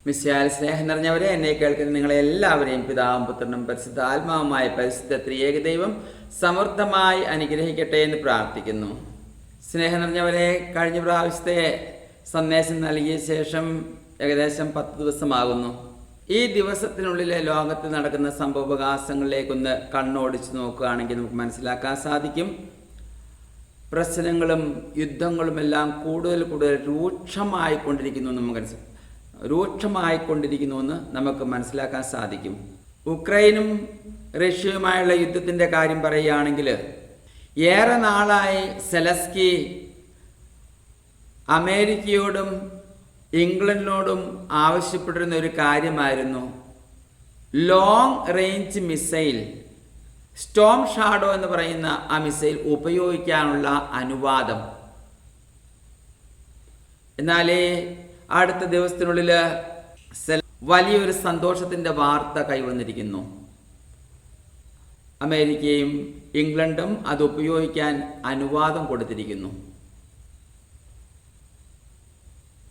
മിശിഹായിൽ സ്നേഹം നിറഞ്ഞവരെ, എന്നെ കേൾക്കുന്ന നിങ്ങളെ എല്ലാവരെയും പിതാവും പുത്രനും പരിശുദ്ധാത്മാവുമായ പരിശുദ്ധ ത്രിയേക ദൈവം സമൃദ്ധമായി അനുഗ്രഹിക്കട്ടെ എന്ന് പ്രാർത്ഥിക്കുന്നു. സ്നേഹം നിറഞ്ഞവരെ, കഴിഞ്ഞ പ്രാവശ്യത്തെ സന്ദേശം നൽകിയ ശേഷം ഏകദേശം 10 ദിവസമാകുന്നു. ഈ ദിവസത്തിനുള്ളിലെ ലോകത്ത് നടക്കുന്ന സംഭവവികാസങ്ങളിലേക്കൊന്ന് കണ്ണോടിച്ച് നോക്കുകയാണെങ്കിൽ നമുക്ക് മനസ്സിലാക്കാൻ സാധിക്കും, പ്രശ്നങ്ങളും യുദ്ധങ്ങളുമെല്ലാം കൂടുതൽ രൂക്ഷമായിക്കൊണ്ടിരിക്കുന്നുവെന്ന് നമുക്ക് മനസ്സിലാക്കാൻ സാധിക്കും. ഉക്രൈനും റഷ്യയുമായുള്ള യുദ്ധത്തിൻ്റെ കാര്യം പറയുകയാണെങ്കിൽ, ഏറെ നാളായി സെലസ്കി അമേരിക്കയോടും ഇംഗ്ലണ്ടിനോടും ആവശ്യപ്പെട്ടിരുന്ന ഒരു കാര്യമായിരുന്നു long range missile Storm shadow എന്ന് പറയുന്ന ആ മിസൈൽ ഉപയോഗിക്കാനുള്ള അനുവാദം. എന്നാലേ അടുത്ത ദിവസത്തിനുള്ളിൽ വലിയൊരു സന്തോഷത്തിൻ്റെ വാർത്ത കൈവന്നിരിക്കുന്നു. അമേരിക്കയും ഇംഗ്ലണ്ടും അത് ഉപയോഗിക്കാൻ അനുവാദം കൊടുത്തിരിക്കുന്നു.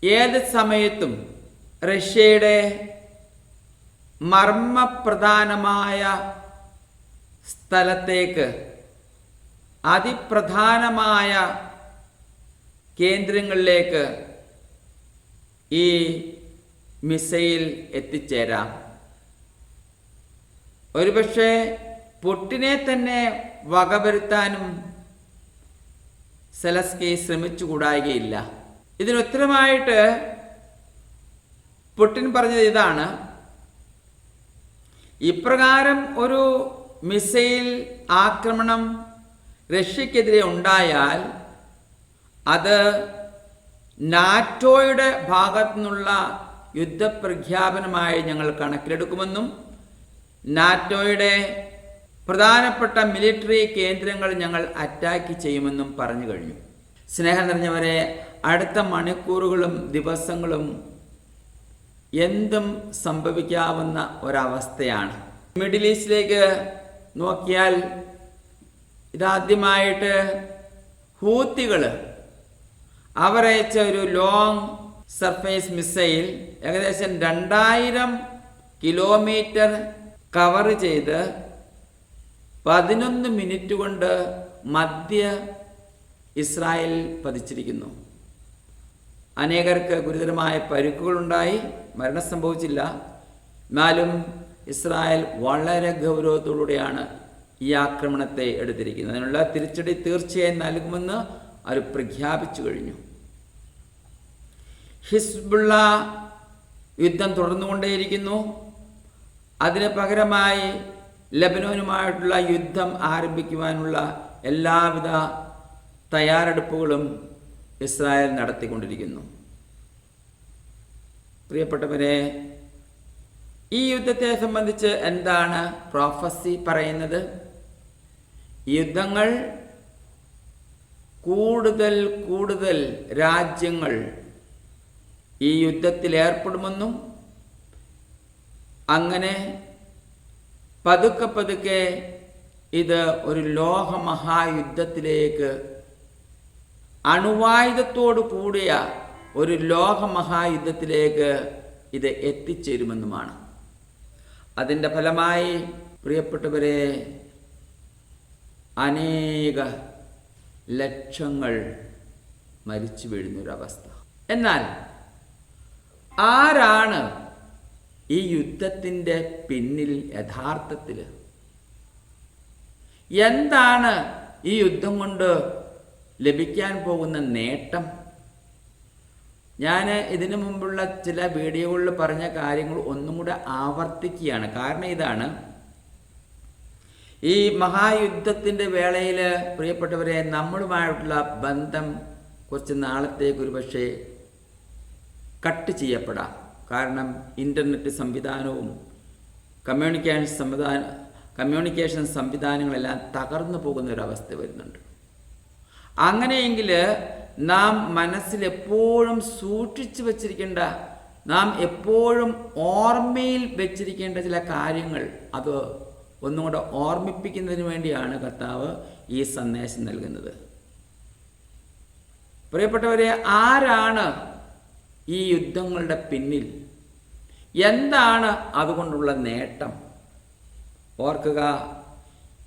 ഏത് സമയത്തും റഷ്യയുടെ മർമ്മപ്രധാനമായ സ്ഥലത്തേക്ക്, അതിപ്രധാനമായ കേന്ദ്രങ്ങളിലേക്ക് ഈ മിസൈൽ എത്തിച്ചേരാം. ഒരുപക്ഷെ പുട്ടിനെ തന്നെ വകവരുത്താനും സെലസ്കി ശ്രമിച്ചുകൂടായികയില്ല. ഇതിനുത്തരമായിട്ട് പുട്ടിൻ പറഞ്ഞത് ഇതാണ്: ഇപ്രകാരം ഒരു മിസൈൽ ആക്രമണം റഷ്യക്കെതിരെ ഉണ്ടായാൽ അത് നാറ്റോയുടെ ഭാഗത്തു നിന്നുള്ള യുദ്ധപ്രഖ്യാപനമായി ഞങ്ങൾ കണക്കിലെടുക്കുമെന്നും നാറ്റോയുടെ പ്രധാനപ്പെട്ട മിലിറ്ററി കേന്ദ്രങ്ങൾ ഞങ്ങൾ അറ്റാക്ക് ചെയ്യുമെന്നും പറഞ്ഞു കഴിഞ്ഞു. സ്നേഹം നിറഞ്ഞവരെ, അടുത്ത മണിക്കൂറുകളും ദിവസങ്ങളും എന്തും സംഭവിക്കാവുന്ന ഒരവസ്ഥയാണ്. മിഡിൽ ഈസ്റ്റിലേക്ക് നോക്കിയാൽ ഇതാദ്യമായിട്ട് ഹൂത്തികൾ അവരയച്ച ഒരു ലോങ് സർഫേസ് മിസൈൽ ഏകദേശം 2000 കിലോമീറ്റർ കവർ ചെയ്ത് 11 മിനിറ്റ് കൊണ്ട് മധ്യ ഇസ്രായേൽ പതിച്ചിരിക്കുന്നു. അനേകർക്ക് ഗുരുതരമായ പരിക്കുകളുണ്ടായി, മരണം സംഭവിച്ചില്ല. എന്നാലും ഇസ്രായേൽ വളരെ ഗൗരവത്തോടുകൂടിയാണ് ഈ ആക്രമണത്തെ എടുത്തിരിക്കുന്നത്. അതിനുള്ള തിരിച്ചടി തീർച്ചയായും നൽകുമെന്ന് അവർ പ്രഖ്യാപിച്ചു കഴിഞ്ഞു. ഹിസ്ബുള്ള യുദ്ധം തുടർന്നുകൊണ്ടേയിരിക്കുന്നു. അതിന് പകരമായി ലെബനോനുമായിട്ടുള്ള യുദ്ധം ആരംഭിക്കുവാനുള്ള എല്ലാവിധ തയ്യാറെടുപ്പുകളും ഇസ്രായേൽ നടത്തിക്കൊണ്ടിരിക്കുന്നു. പ്രിയപ്പെട്ടവരെ, ഈ യുദ്ധത്തെ സംബന്ധിച്ച് എന്താണ് പ്രൊഫസി പറയുന്നത്? ഈ യുദ്ധങ്ങൾ കൂടുതൽ രാജ്യങ്ങൾ ഈ യുദ്ധത്തിൽ ഏർപ്പെടുമെന്നും അങ്ങനെ പതുക്കെ ഇത് ഒരു ലോകമഹായുദ്ധത്തിലേക്ക്, അണുവായുധത്തോടു കൂടിയ ഒരു ലോകമഹായുദ്ധത്തിലേക്ക് ഇത് എത്തിച്ചേരുമെന്നുമാണ്. അതിൻ്റെ ഫലമായി പ്രിയപ്പെട്ടവരെ, അനേക ലക്ഷങ്ങൾ മരിച്ചു വീഴുന്നൊരവസ്ഥ. എന്നാൽ ആരാണ് ഈ യുദ്ധത്തിൻ്റെ പിന്നിൽ? യഥാർത്ഥത്തിൽ എന്താണ് ഈ യുദ്ധം കൊണ്ട് ലഭിക്കാൻ പോകുന്ന നേട്ടം? ഞാൻ ഇതിനു മുമ്പുള്ള ചില വീഡിയോകളിൽ പറഞ്ഞ കാര്യങ്ങൾ ഒന്നും കൂടെ ആവർത്തിക്കുകയാണ്. കാരണം ഇതാണ്, ഈ മഹായുദ്ധത്തിൻ്റെ വേളയിൽ പ്രിയപ്പെട്ടവരെ, നമ്മളുമായിട്ടുള്ള ബന്ധം കുറച്ച് നാളത്തേക്ക് ഒരു പക്ഷേ കട്ട് ചെയ്യപ്പെടാം. കാരണം ഇൻ്റർനെറ്റ് സംവിധാനവും കമ്മ്യൂണിക്കേഷൻ സംവിധാനങ്ങളെല്ലാം തകർന്നു പോകുന്ന ഒരവസ്ഥ വരുന്നുണ്ട്. അങ്ങനെയെങ്കിൽ നാം മനസ്സിൽ എപ്പോഴും സൂക്ഷിച്ചു വച്ചിരിക്കേണ്ട, നാം എപ്പോഴും ഓർമ്മയിൽ വെച്ചിരിക്കേണ്ട ചില കാര്യങ്ങൾ, അത് ഒന്നും കൂടെ ഓർമ്മിപ്പിക്കുന്നതിന് വേണ്ടിയാണ് കർത്താവ് ഈ സന്ദേശം നൽകുന്നത്. പ്രിയപ്പെട്ടവരെ, ആരാണ് ഈ യുദ്ധങ്ങളുടെ പിന്നിൽ? എന്താണ് അതുകൊണ്ടുള്ള നേട്ടം? ഓർക്കുക,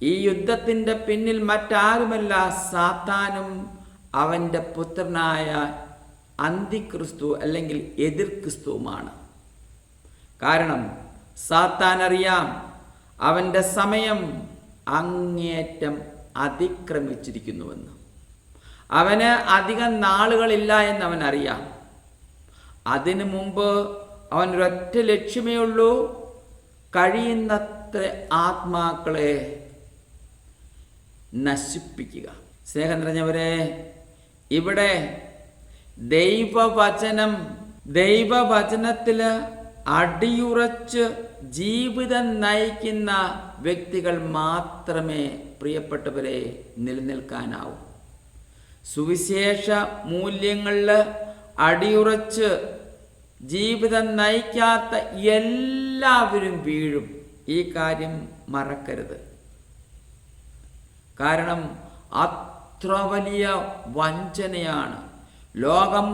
ഈ യുദ്ധത്തിൻ്റെ പിന്നിൽ മറ്റാരുമല്ല, സാത്താനും അവൻ്റെ പുത്രനായ അന്തിക്രിസ്തു അല്ലെങ്കിൽ എതിർ ക്രിസ്തുവുമാണ്. കാരണം സാത്താൻ അറിയാം അവൻ്റെ സമയം അങ്ങേയറ്റം അതിക്രമിച്ചിരിക്കുന്നുവെന്ന്. അവന് അധികം നാളുകളില്ല എന്നവനറിയാം. അതിനു മുമ്പ് അവനൊരൊറ്റ ലക്ഷ്യമേ ഉള്ളൂ, കഴിയുന്നത്ര ആത്മാക്കളെ നശിപ്പിക്കുക. സ്നേഹം നിറഞ്ഞവരെ, ഇവിടെ ദൈവവചനത്തിൽ അടിയുറച്ച് ജീവിതം നയിക്കുന്ന വ്യക്തികൾ മാത്രമേ പ്രിയപ്പെട്ടവരെ നിലനിൽക്കാനാവൂ. സുവിശേഷ മൂല്യങ്ങളിൽ അടിയുറച്ച് ജീവിതം നയിക്കാത്ത എല്ലാവരും വീഴും. ഈ കാര്യം മറക്കരുത്. കാരണം അത്ര വലിയ വഞ്ചനയാണ്. ലോകം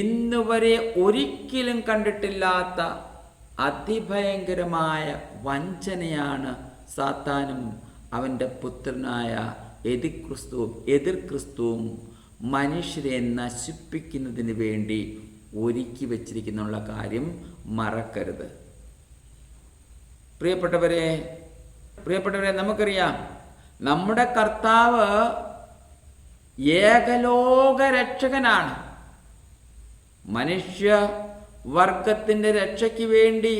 ഇന്നുവരെ ഒരിക്കലും കണ്ടിട്ടില്ലാത്ത അതിഭയങ്കരമായ വഞ്ചനയാണ് സാത്താനും അവൻ്റെ പുത്രനായ എതിർ ക്രിസ്തുവും മനുഷ്യരെ നശിപ്പിക്കുന്നതിന് വേണ്ടി ഒരുക്കി വച്ചിരിക്കുന്നുള്ള കാര്യം മറക്കരുത്. പ്രിയപ്പെട്ടവരെ നമുക്കറിയാം, നമ്മുടെ കർത്താവ് ഏകലോക രക്ഷകനാണ്. മനുഷ്യ വർഗത്തിൻ്റെ രക്ഷയ്ക്ക് വേണ്ടി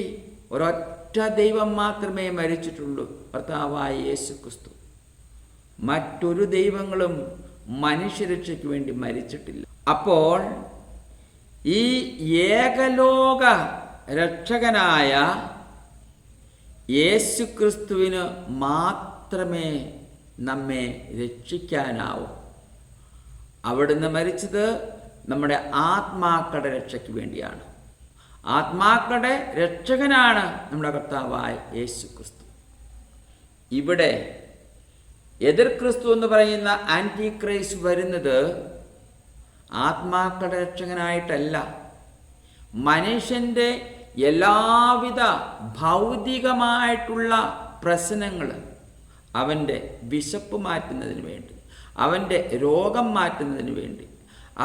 ഒരൊറ്റ ദൈവം മാത്രമേ മരിച്ചിട്ടുള്ളൂ, കർത്താവായ യേശു ക്രിസ്തു. മറ്റൊരു ദൈവങ്ങളും മനുഷ്യരക്ഷയ്ക്ക് വേണ്ടി മരിച്ചിട്ടില്ല. അപ്പോൾ ഈ ഏകലോക രക്ഷകനായ യേശു ക്രിസ്തുവിന് മാത്രമേ നമ്മെ രക്ഷിക്കാനാവൂ. അവിടുന്ന് മരിച്ചത് നമ്മുടെ ആത്മാക്കളുടെ രക്ഷയ്ക്ക് വേണ്ടിയാണ്. ആത്മാക്കളുടെ രക്ഷകനാണ് നമ്മുടെ കർത്താവായ യേശു ക്രിസ്തു. ഇവിടെ എതിർ ക്രിസ്തു എന്ന് പറയുന്ന ആൻറ്റി ക്രൈസ്റ്റ് വരുന്നത് ആത്മാക്കളുടെ രക്ഷകനായിട്ടല്ല, മനുഷ്യൻ്റെ എല്ലാവിധ ഭൗതികമായിട്ടുള്ള പ്രശ്നങ്ങൾ, അവൻ്റെ വിശപ്പ് മാറ്റുന്നതിന് വേണ്ടി, അവൻ്റെ രോഗം മാറ്റുന്നതിന് വേണ്ടി,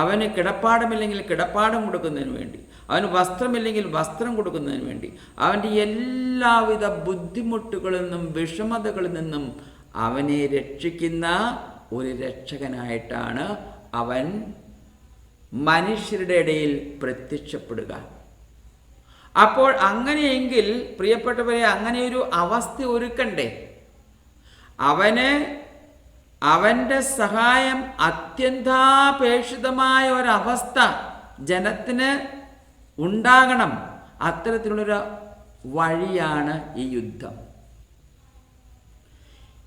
അവന് കിടപ്പാടമില്ലെങ്കിൽ കിടപ്പാടം കൊടുക്കുന്നതിന് വേണ്ടി, അവന് വസ്ത്രമില്ലെങ്കിൽ വസ്ത്രം കൊടുക്കുന്നതിന് വേണ്ടി, അവൻ്റെ എല്ലാവിധ ബുദ്ധിമുട്ടുകളിൽ നിന്നും വിഷമതകളിൽ നിന്നും അവനെ രക്ഷിക്കുന്ന ഒരു രക്ഷകനായിട്ടാണ് അവൻ മനുഷ്യരുടെ ഇടയിൽ പ്രത്യക്ഷപ്പെടുക. അപ്പോൾ അങ്ങനെയെങ്കിൽ പ്രിയപ്പെട്ടവരെ, അങ്ങനെയൊരു അവസ്ഥ ഒരുക്കണ്ടേ? അവൻ്റെ സഹായം അത്യന്താപേക്ഷിതമായ ഒരവസ്ഥ ജനത്തിന് ഉണ്ടാകണം. അത്തരത്തിലുള്ളൊരു വഴിയാണ് ഈ യുദ്ധം.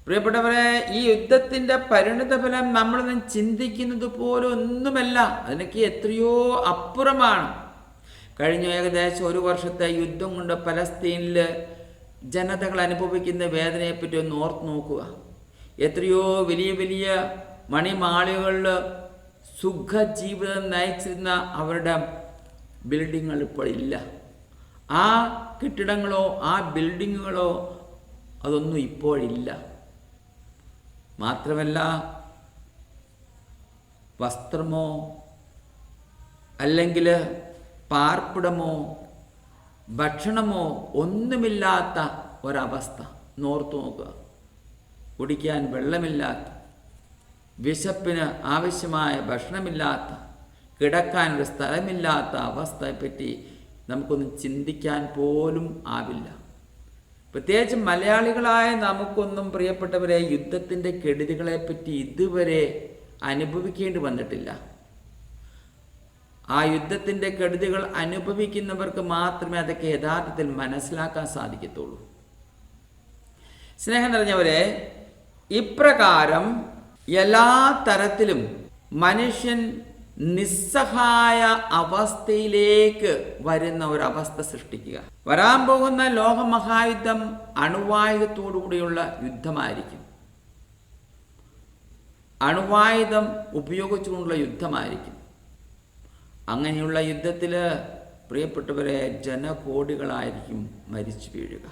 പ്രിയപ്പെട്ടവരെ, ഈ യുദ്ധത്തിൻ്റെ പരിണിതഫലം നമ്മളൊന്നും ചിന്തിക്കുന്നത് പോലെ ഒന്നുമല്ല, അതിനൊക്കെ എത്രയോ അപ്പുറമാണ്. കഴിഞ്ഞ ഏകദേശം 1 വർഷത്തെ യുദ്ധം കൊണ്ട് പലസ്തീനിൽ ജനതകൾ അനുഭവിക്കുന്ന വേദനയെപ്പറ്റി ഒന്ന് ഓർത്ത് നോക്കുക. എത്രയോ വലിയ വലിയ മണിമാളികളിൽ സുഖജീവിതം നയിച്ചിരുന്ന അവരുടെ ബിൽഡിങ്ങുകൾ ഇപ്പോൾ ഇല്ല. ആ കെട്ടിടങ്ങളോ ആ ബിൽഡിങ്ങുകളോ അതൊന്നും ഇപ്പോഴില്ല. മാത്രമല്ല, വസ്ത്രമോ അല്ലെങ്കിൽ പാർപ്പിടമോ ഭക്ഷണമോ ഒന്നുമില്ലാത്ത ഒരവസ്ഥ നോർത്തു നോക്കുക. കുടിക്കാൻ വെള്ളമില്ലാത്ത, വിശപ്പിന് ആവശ്യമായ ഭക്ഷണമില്ലാത്ത, കിടക്കാനൊരു സ്ഥലമില്ലാത്ത അവസ്ഥയെപ്പറ്റി നമുക്കൊന്നും ചിന്തിക്കാൻ പോലും ആവില്ല. പ്രത്യേകിച്ച് മലയാളികളായ നമുക്കൊന്നും പ്രിയപ്പെട്ടവരെ യുദ്ധത്തിൻ്റെ കെടുതികളെപ്പറ്റി ഇതുവരെ അനുഭവിക്കേണ്ടി വന്നിട്ടില്ല. ആ യുദ്ധത്തിൻ്റെ കെടുതികൾ അനുഭവിക്കുന്നവർക്ക് മാത്രമേ അതൊക്കെ യഥാർത്ഥത്തിൽ മനസ്സിലാക്കാൻ സാധിക്കത്തുള്ളൂ. സ്നേഹം നിറഞ്ഞവരെ, ഇപ്രകാരം എല്ലാ തരത്തിലും മനുഷ്യൻ നിസ്സഹായ അവസ്ഥയിലേക്ക് വരുന്ന ഒരവസ്ഥ സൃഷ്ടിക്കുക. വരാൻ പോകുന്ന ലോകമഹായുദ്ധം അണുവായുധത്തോടുകൂടിയുള്ള യുദ്ധമായിരിക്കും. അണുവായുധം ഉപയോഗിച്ചുകൊണ്ടുള്ള യുദ്ധമായിരിക്കും. അങ്ങനെയുള്ള യുദ്ധത്തിൽ പ്രിയപ്പെട്ടവരെ, ജനകോടികളായിരിക്കും മരിച്ചു വീഴുക.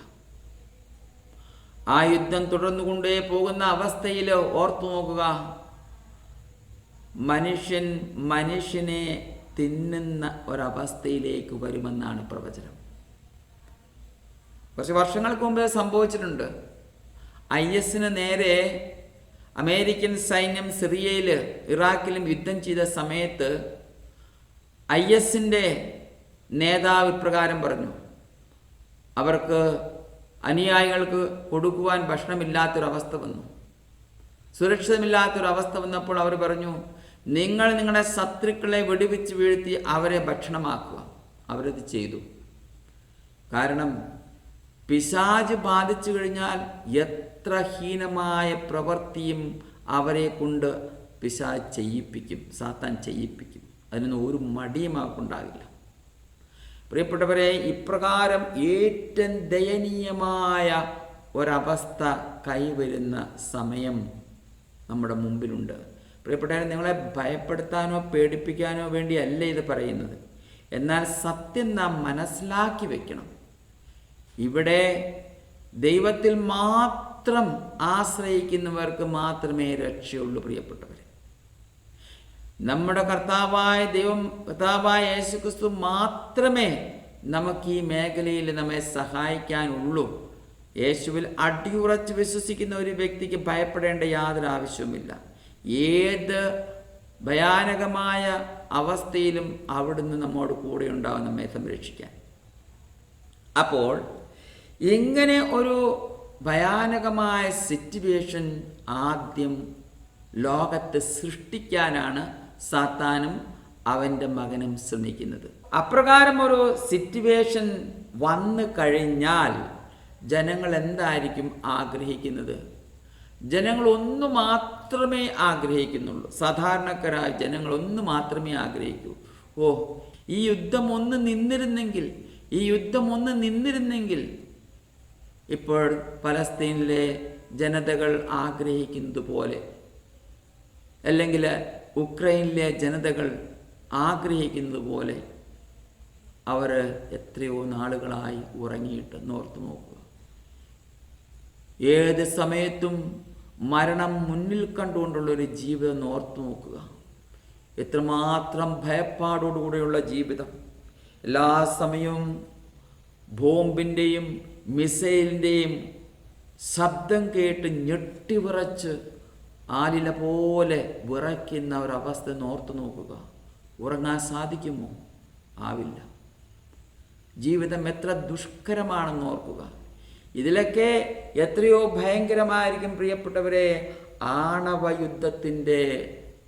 ആ യുദ്ധം തുടർന്നുകൊണ്ടേ പോകുന്ന അവസ്ഥയിൽ ഓർത്തു നോക്കുക, മനുഷ്യൻ മനുഷ്യനെ തിന്നുന്ന ഒരവസ്ഥയിലേക്ക് വരുമെന്നാണ് പ്രവചനം. കുറച്ച് വർഷങ്ങൾക്ക് മുമ്പ് സംഭവിച്ചിട്ടുണ്ട്. IS നേരെ അമേരിക്കൻ സൈന്യം സിറിയയിൽ ഇറാഖിലും യുദ്ധം ചെയ്ത സമയത്ത് IS നേതാവ് ഇപ്രകാരം പറഞ്ഞു, അവർക്ക് അനുയായികൾക്ക് കൊടുക്കുവാൻ ഭക്ഷണമില്ലാത്തൊരവസ്ഥ വന്നു, സുരക്ഷിതമില്ലാത്തൊരവസ്ഥ വന്നപ്പോൾ അവർ പറഞ്ഞു, നിങ്ങൾ നിങ്ങളുടെ ശത്രുക്കളെ വെടിവെച്ച് വീഴ്ത്തി അവരെ ഭക്ഷണമാക്കുക. അവരത് ചെയ്തു. കാരണം പിശാച് ബാധിച്ചു കഴിഞ്ഞാൽ എത്ര ഹീനമായ പ്രവൃത്തിയും അവരെ കൊണ്ട് പിശാച് ചെയ്യിപ്പിക്കും, സാത്താൻ ചെയ്യിപ്പിക്കും. അതിനൊന്നും ഒരു മടിയും അവർക്കുണ്ടാകില്ല. പ്രിയപ്പെട്ടവരെ, ഇപ്രകാരം ഏറ്റവും ദയനീയമായ ഒരവസ്ഥ കൈവരുന്ന സമയം നമ്മുടെ മുമ്പിലുണ്ട്. പ്രിയപ്പെട്ടവരെ, നിങ്ങളെ ഭയപ്പെടുത്താനോ പേടിപ്പിക്കാനോ വേണ്ടിയല്ല ഇത് പറയുന്നത്. എന്നാൽ സത്യം നാം മനസ്സിലാക്കി വെക്കണം. ഇവിടെ ദൈവത്തിൽ മാത്രം ആശ്രയിക്കുന്നവർക്ക് മാത്രമേ രക്ഷയുള്ളൂ. പ്രിയപ്പെട്ടവരെ, നമ്മുടെ കർത്താവായ യേശുക്രിസ്തു മാത്രമേ നമുക്ക് ഈ മേഖലയിൽ നമ്മെ സഹായിക്കാനുള്ളൂ. യേശുവിൽ അടിയുറച്ച് വിശ്വസിക്കുന്ന ഒരു വ്യക്തിക്ക് ഭയപ്പെടേണ്ട യാതൊരു ആവശ്യവുമില്ല. ഏത് ഭയാനകമായ അവസ്ഥയിലും അവിടുന്ന് നമ്മോട് കൂടെ ഉണ്ടാവും, നമ്മെ സംരക്ഷിക്കാൻ. അപ്പോൾ ഇങ്ങനെ ഒരു ഭയാനകമായ സിറ്റുവേഷൻ ആദ്യം ലോകത്ത് സൃഷ്ടിക്കാനാണ് സാത്താനും അവൻ്റെ മകനും ശ്രമിക്കുന്നത്. അപ്രകാരം ഒരു സിറ്റുവേഷൻ വന്നു കഴിഞ്ഞാൽ ജനങ്ങൾ എന്തായിരിക്കും ആഗ്രഹിക്കുന്നത്? ജനങ്ങൾ ഒന്ന് മാത്രമേ ആഗ്രഹിക്കുന്നുള്ളൂ. സാധാരണക്കാരായ ജനങ്ങൾ ഒന്ന് മാത്രമേ ആഗ്രഹിക്കൂ. ഈ യുദ്ധം ഒന്ന് നിന്നിരുന്നെങ്കിൽ ഇപ്പോൾ പലസ്തീനിലെ ജനതകൾ ആഗ്രഹിക്കുന്നത് പോലെ, അല്ലെങ്കിൽ ഉക്രൈനിലെ ജനതകൾ ആഗ്രഹിക്കുന്നത് പോലെ അവർ എത്രയോ നാളുകളായി ഉറങ്ങിയിട്ട് ഓർത്തു നോക്കുക. ഏത് സമയത്തും മരണം മുന്നിൽ കണ്ടുകൊണ്ടുള്ളൊരു ജീവിതം ഓർത്തു നോക്കുക. എത്രമാത്രം ഭയപ്പാടോടുകൂടെയുള്ള ജീവിതം. എല്ലാ സമയവും ബോംബിൻ്റെയും മിസൈലിൻ്റെയും ശബ്ദം കേട്ട് ഞെട്ടിവിറച്ച് ആലില പോലെ വിറയ്ക്കുന്ന ഒരവസ്ഥ ഓർത്തു നോക്കുക. ഉറങ്ങാൻ സാധിക്കുമോ? ആവില്ല. ജീവിതം എത്ര ദുഷ്കരമാണെന്ന് ഓർക്കുക. ഇതിലൊക്കെ എത്രയോ ഭയങ്കരമായിരിക്കും പ്രിയപ്പെട്ടവരെ ആണവയുദ്ധത്തിൻ്റെ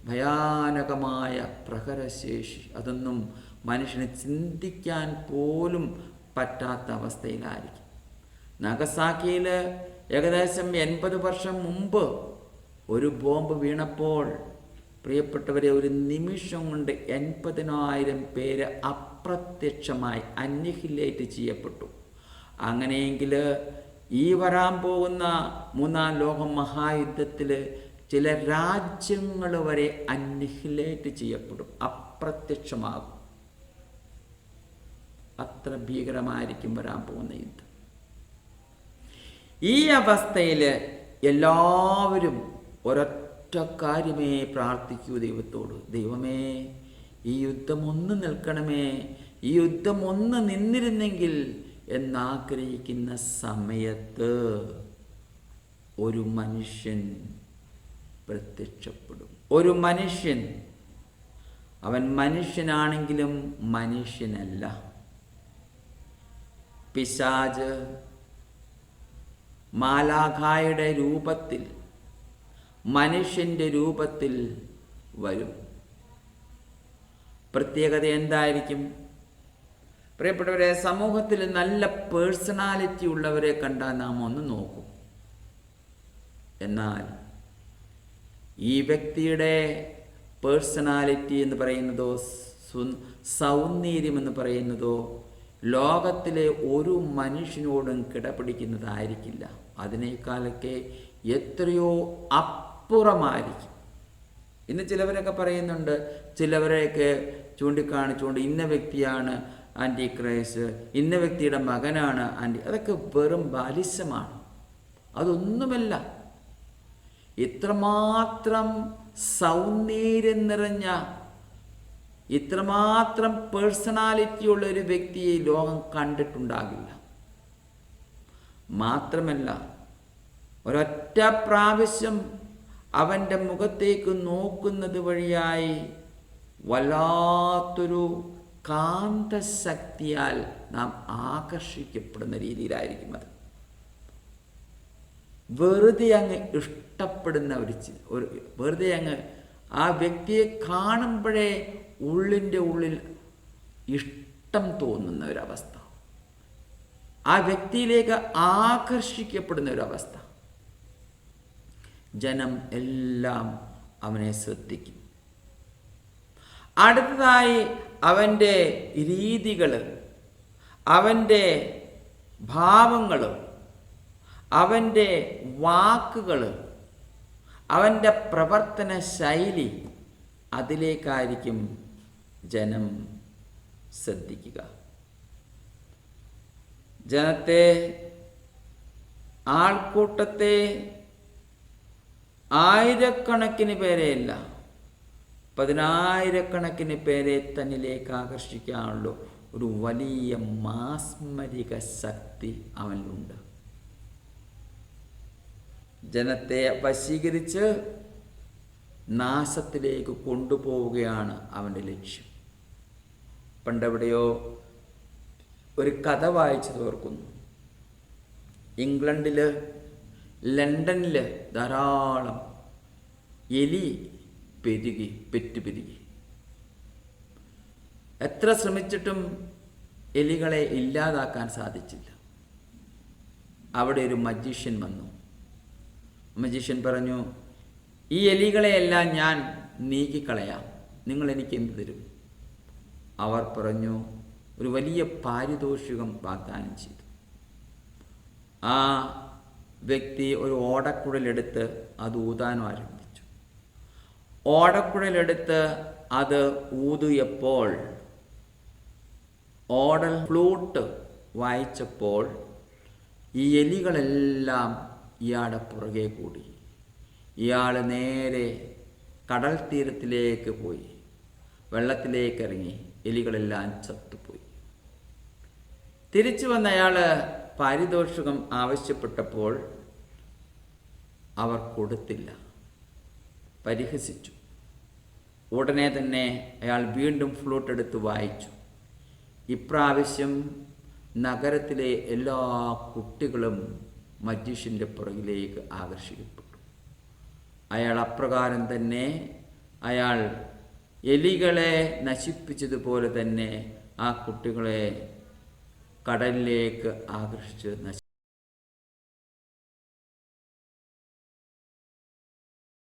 ഭയാനകമായ പ്രഹരശേഷി. അതൊന്നും മനുഷ്യന് ചിന്തിക്കാൻ പോലും പറ്റാത്ത അവസ്ഥയിലായിരിക്കും. നാഗസാക്കിയിൽ ഏകദേശം 80 വർഷം മുമ്പ് ഒരു ബോംബ് വീണപ്പോൾ പ്രിയപ്പെട്ടവരെ ഒരു നിമിഷം കൊണ്ട് 80,000 പേര് അപ്രത്യക്ഷമായി അന്നിഹിലേറ്റ് ചെയ്യപ്പെട്ടു. അങ്ങനെയെങ്കിൽ ഈ വരാൻ പോകുന്ന 3-ാം ലോക മഹായുദ്ധത്തിൽ ചില രാജ്യങ്ങൾ വരെ അന്നിഹിലേറ്റ് ചെയ്യപ്പെടും, അപ്രത്യക്ഷമാകും. അത്ര ഭീകരമായിരിക്കും വരാൻ പോകുന്ന യുദ്ധം. ഈ അവസ്ഥയിൽ എല്ലാവരും ഒരൊറ്റ കാര്യമേ പ്രാർത്ഥിക്കൂ ദൈവത്തോട്. ദൈവമേ, ഈ യുദ്ധം ഒന്ന് നിൽക്കണമേ, ഈ യുദ്ധം ഒന്ന് നിന്നിരുന്നെങ്കിൽ എന്നാഗ്രഹിക്കുന്ന സമയത്ത് ഒരു മനുഷ്യൻ പ്രത്യക്ഷപ്പെടും. ഒരു മനുഷ്യൻ, അവൻ മനുഷ്യനാണെങ്കിലും മനുഷ്യനല്ല. പിശാച് മാലാഖായുടെ രൂപത്തിൽ, മനുഷ്യൻ്റെ രൂപത്തിൽ വരും. പ്രത്യേകത എന്തായിരിക്കും? പ്രിയപ്പെട്ടവരെ, സമൂഹത്തിൽ നല്ല പേഴ്സണാലിറ്റി ഉള്ളവരെ കണ്ടാൽ നാം ഒന്ന് നോക്കും. എന്നാൽ ഈ വ്യക്തിയുടെ പേഴ്സണാലിറ്റി എന്ന് പറയുന്നതോ സൗന്ദര്യം എന്ന് പറയുന്നതോ ലോകത്തിലെ ഒരു മനുഷ്യനോടും കിടപിടിക്കുന്നതായിരിക്കില്ല. അതിനേക്കാളൊക്കെ എത്രയോ അപ്പുറമായിരിക്കും. ഇന്ന് ചിലവരൊക്കെ പറയുന്നുണ്ട്, ചിലവരെയൊക്കെ ചൂണ്ടിക്കാണിച്ചുകൊണ്ട് ഇന്ന വ്യക്തിയാണ് ആൻറ്റി ക്രൈസ്റ്റ്, ഇന്ന വ്യക്തിയുടെ മകനാണ് അതൊക്കെ വെറും ബാലിശമാണ്. അതൊന്നുമല്ല. ഇത്രമാത്രം സൗന്ദര്യം നിറഞ്ഞ, ഇത്രമാത്രം പേഴ്സണാലിറ്റി ഉള്ള ഒരു വ്യക്തിയെ ലോകം കണ്ടിട്ടുണ്ടാകില്ല. മാത്രമല്ല, ഒരൊറ്റ പ്രാവശ്യം അവൻ്റെ മുഖത്തേക്ക് നോക്കുന്നത് വഴിയായി വല്ലാത്തൊരു കാന്തശക്തിയാൽ നാം ആകർഷിക്കപ്പെടുന്ന രീതിയിലായിരിക്കും അത്. വെറുതെ അങ്ങ് ഇഷ്ടപ്പെടുന്ന വെറുതെ അങ്ങ് ആ വ്യക്തിയെ കാണുമ്പോഴേ ഉള്ളിൻ്റെ ഉള്ളിൽ ഇഷ്ടം തോന്നുന്ന ഒരവസ്ഥ, ആ വ്യക്തിയിലേക്ക് ആകർഷിക്കപ്പെടുന്ന ഒരവസ്ഥ. ജനം എല്ലാം അവനെ ശ്രദ്ധിക്കും. അടുത്തതായി അവൻ്റെ രീതികൾ, അവൻ്റെ ഭാവങ്ങൾ, അവൻ്റെ വാക്കുകൾ, അവൻ്റെ പ്രവർത്തന ശൈലി, അതിലേക്കായിരിക്കും ജനം ശ്രദ്ധിക്കുക. ജനത്തെ, ആൾക്കൂട്ടത്തെ, ആയിരക്കണക്കിന് പേരെയല്ല, പതിനായിരക്കണക്കിന് പേരെ തന്നിലേക്ക് ആകർഷിക്കാനുള്ള ഒരു വലിയ മാസ്മരിക ശക്തി അവനിലുണ്ട്. ജനത്തെ വശീകരിച്ച് നാശത്തിലേക്ക് കൊണ്ടുപോവുകയാണ് അവൻ്റെ ലക്ഷ്യം. പണ്ടെവിടെയോ ഒരു കഥ വായിച്ചു തോർക്കുന്നു. ഇംഗ്ലണ്ടിൽ, ലണ്ടനിൽ ധാരാളം എലി പെറ്റുപെരുകി. എത്ര ശ്രമിച്ചിട്ടും എലികളെ ഇല്ലാതാക്കാൻ സാധിച്ചില്ല. അവിടെ ഒരു മജീഷ്യൻ വന്നു. മജീഷ്യൻ പറഞ്ഞു, ഈ എലികളെയെല്ലാം ഞാൻ നീക്കിക്കളയാം, നിങ്ങൾ എനിക്ക് എന്ത് തരും? അവർ പറഞ്ഞു, ഒരു വലിയ പാരിതോഷികം വാഗ്ദാനം ചെയ്തു. ആ വ്യക്തി ഒരു ഓടക്കുഴലെടുത്ത് അത് ഊതാനും ആരംഭിച്ചു. ഓടക്കുഴലെടുത്ത് അത് ഊതിയപ്പോൾ, ഓടൽ ഫ്ലൂട്ട് വായിച്ചപ്പോൾ ഈ എലികളെല്ലാം ഇയാളുടെ പുറകെ കൂടി. ഇയാൾ നേരെ കടൽ തീരത്തിലേക്ക് പോയി, വെള്ളത്തിലേക്ക് ഇറങ്ങി. എലികളെല്ലാം ചത്തുപോയി. തിരിച്ചു വന്ന അയാൾ പാരിതോഷികം ആവശ്യപ്പെട്ടപ്പോൾ അവർ കൊടുത്തില്ല, പരിഹസിച്ചു. ഉടനെ തന്നെ അയാൾ വീണ്ടും ഫ്ലൂട്ട് എടുത്ത് വായിച്ചു. ഇപ്രാവശ്യം നഗരത്തിലെ എല്ലാ കുട്ടികളും മജീഷ്യൻ്റെ പുറകിലേക്ക് ആകർഷിക്കപ്പെട്ടു. അയാൾ അപ്രകാരം തന്നെ അയാൾ എലികളെ നശിപ്പിച്ചതുപോലെ തന്നെ ആ കുട്ടികളെ കടലിലേക്ക് ആകർഷിച്ച്